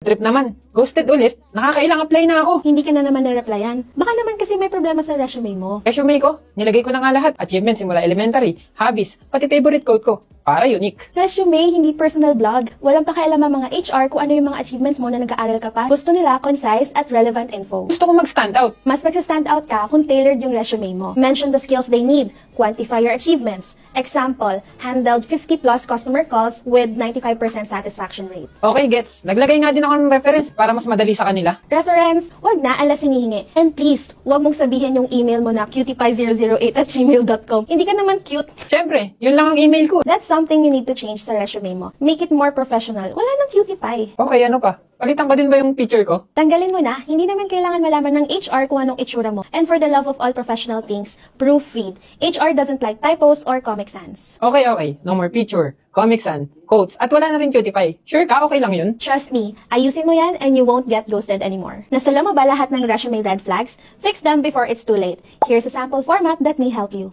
Trip naman. Ghosted ulit. Nakakailang apply na ako. Hindi ka na naman na-replyan. Baka naman kasi may problema sa resume mo. Resume ko, nilagay ko na nga lahat. Achievements simula elementary, hobbies, pati favorite quote ko. Para unique. Resume, hindi personal blog. Walang pakialam ang mga HR kung ano yung mga achievements mo na nag-aaral ka pa. Gusto nila concise at relevant info. Gusto ko mag-stand out. Mas magsa-stand out ka kung tailored yung resume mo. Mention the skills they need. Quantify your achievements. Example, handled 50 plus customer calls with 95% satisfaction rate. Okay, gets. Naglagay nga din ako ng reference para mas madali sa kanila. Reference, wag na alas hinihingi. And please, wag mong sabihin yung email mo na cutie008@gmail.com. Hindi ka naman cute. Siyempre, yun lang ang email ko. That's something you need to change sa resume mo. Make it more professional. Wala nang cutie pie. Okay, ano pa? Palitan ko din ba yung picture ko? Tanggalin mo na, hindi naman kailangan malaman ng HR kung anong itsura mo. And for the love of all professional things, proofread. HR doesn't like typos or Comic Sans. Okay. No more picture, Comic Sans, quotes, at wala na rin cutie pie. Sure ka? Okay lang yun? Trust me, ayusin mo yan and you won't get ghosted anymore. Nasala mo ba lahat ng resume red flags? Fix them before it's too late. Here's a sample format that may help you.